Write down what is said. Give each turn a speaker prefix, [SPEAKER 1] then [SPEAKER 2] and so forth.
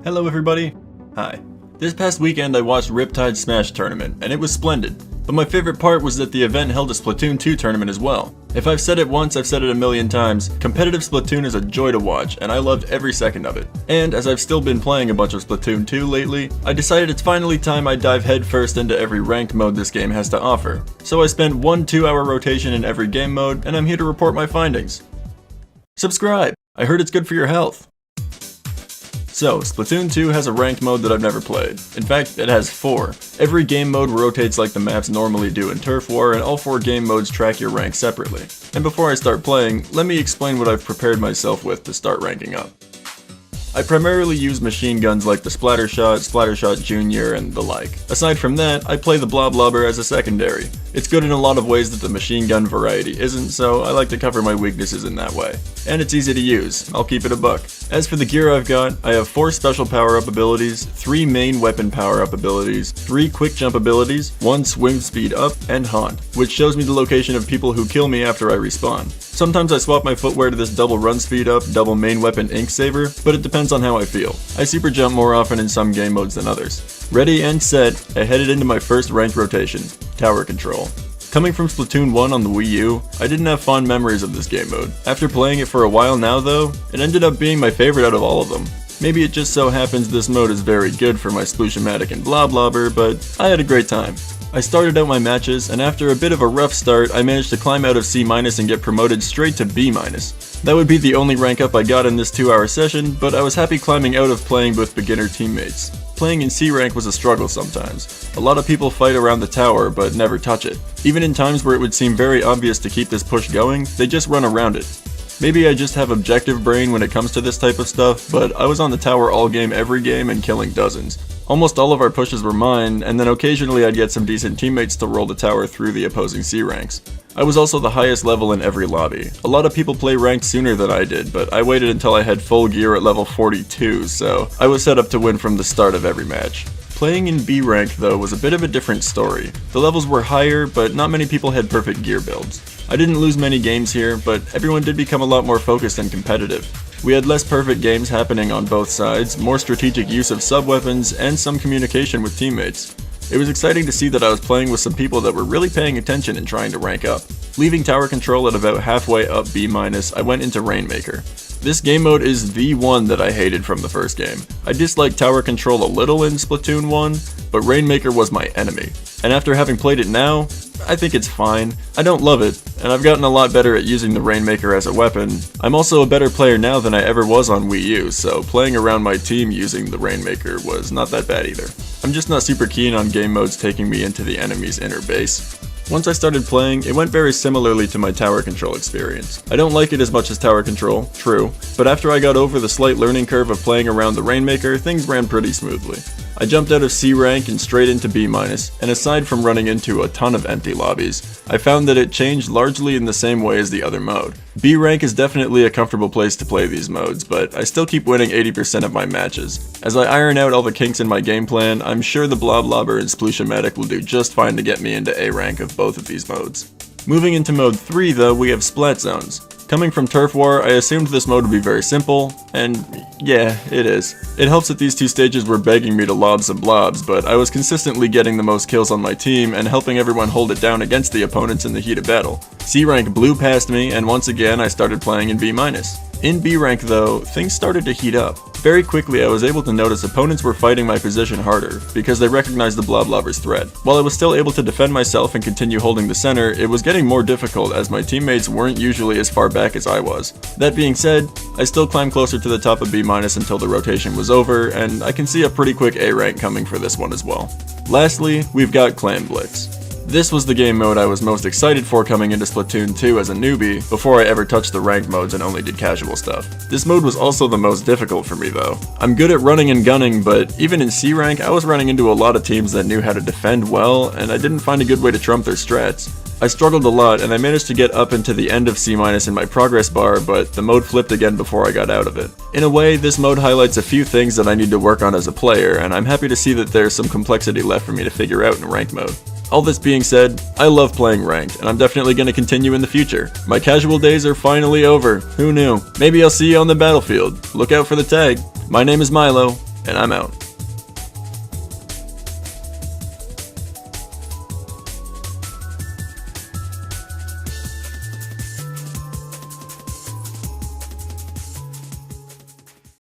[SPEAKER 1] Hello everybody. Hi. This past weekend I watched Riptide Smash Tournament, and it was splendid. But my favorite part was that the event held a Splatoon 2 tournament as well. If I've said it once, I've said it a million times, competitive Splatoon is a joy to watch, and I loved every second of it. And as I've still been playing a bunch of Splatoon 2 lately, I decided it's finally time I dive headfirst into every ranked mode this game has to offer. So I spent one 2-hour rotation in every game mode, and I'm here to report my findings. Subscribe! I heard it's good for your health. So, Splatoon 2 has a ranked mode that I've never played. In fact, it has 4. Every game mode rotates like the maps normally do in Turf War, and all 4 game modes track your rank separately. And before I start playing, let me explain what I've prepared myself with to start ranking up. I primarily use machine guns like the Splattershot Jr., and the like. Aside from that, I play the Bloblobber as a secondary. It's good in a lot of ways that the machine gun variety isn't, so I like to cover my weaknesses in that way. And it's easy to use, I'll keep it a buck. As for the gear I've got, I have 4 special power-up abilities, 3 main weapon power-up abilities, 3 quick jump abilities, 1 swim speed up, and Haunt, which shows me the location of people who kill me after I respawn. Sometimes I swap my footwear to this double run speed up, double main weapon ink saver, but it depends on how I feel. I super jump more often in some game modes than others. Ready and set, I headed into my first ranked rotation, Tower Control. Coming from Splatoon 1 on the Wii U, I didn't have fond memories of this game mode. After playing it for a while now though, it ended up being my favorite out of all of them. Maybe it just so happens this mode is very good for my Splooshomatic and Bloblobber, but I had a great time. I started out my matches, and after a bit of a rough start, I managed to climb out of C- and get promoted straight to B-. That would be the only rank up I got in this 2-hour session, but I was happy climbing out of playing with beginner teammates. Playing in C rank was a struggle sometimes. A lot of people fight around the tower, but never touch it. Even in times where it would seem very obvious to keep this push going, they just run around it. Maybe I just have objective brain when it comes to this type of stuff, but I was on the tower all game every game and killing dozens. Almost all of our pushes were mine, and then occasionally I'd get some decent teammates to roll the tower through the opposing C ranks. I was also the highest level in every lobby. A lot of people play ranked sooner than I did, but I waited until I had full gear at level 42, so I was set up to win from the start of every match. Playing in B rank though was a bit of a different story. The levels were higher, but not many people had perfect gear builds. I didn't lose many games here, but everyone did become a lot more focused and competitive. We had less perfect games happening on both sides, more strategic use of sub-weapons, and some communication with teammates. It was exciting to see that I was playing with some people that were really paying attention and trying to rank up. Leaving Tower Control at about halfway up B-, I went into Rainmaker. This game mode is the one that I hated from the first game. I disliked Tower Control a little in Splatoon 1, but Rainmaker was my enemy. And after having played it now, I think it's fine. I don't love it, and I've gotten a lot better at using the Rainmaker as a weapon. I'm also a better player now than I ever was on Wii U, so playing around my team using the Rainmaker was not that bad either. I'm just not super keen on game modes taking me into the enemy's inner base. Once I started playing, it went very similarly to my Tower Control experience. I don't like it as much as Tower Control, true, but after I got over the slight learning curve of playing around the Rainmaker, things ran pretty smoothly. I jumped out of C rank and straight into B-, and aside from running into a ton of empty lobbies, I found that it changed largely in the same way as the other mode. B rank is definitely a comfortable place to play these modes, but I still keep winning 80% of my matches. As I iron out all the kinks in my game plan, I'm sure the Bloblobber and Sploosh-O-Matic will do just fine to get me into A rank of both of these modes. Moving into mode 3 though, we have Splat Zones. Coming from Turf War, I assumed this mode would be very simple, and yeah, it is. It helps that these 2 stages were begging me to lob some blobs, but I was consistently getting the most kills on my team and helping everyone hold it down against the opponents in the heat of battle. C rank blew past me, and once again I started playing in B-. In B rank though, things started to heat up. Very quickly I was able to notice opponents were fighting my position harder, because they recognized the Bloblobber's threat. While I was still able to defend myself and continue holding the center, it was getting more difficult as my teammates weren't usually as far back as I was. That being said, I still climbed closer to the top of B- until the rotation was over, and I can see a pretty quick A rank coming for this one as well. Lastly, we've got Clan Blitz. This was the game mode I was most excited for coming into Splatoon 2 as a newbie, before I ever touched the ranked modes and only did casual stuff. This mode was also the most difficult for me though. I'm good at running and gunning, but even in C rank I was running into a lot of teams that knew how to defend well, and I didn't find a good way to trump their strats. I struggled a lot, and I managed to get up into the end of C- in my progress bar, but the mode flipped again before I got out of it. In a way, this mode highlights a few things that I need to work on as a player, and I'm happy to see that there's some complexity left for me to figure out in ranked mode. All this being said, I love playing ranked, and I'm definitely going to continue in the future. My casual days are finally over. Who knew? Maybe I'll see you on the battlefield. Look out for the tag. My name is Milo, and I'm out.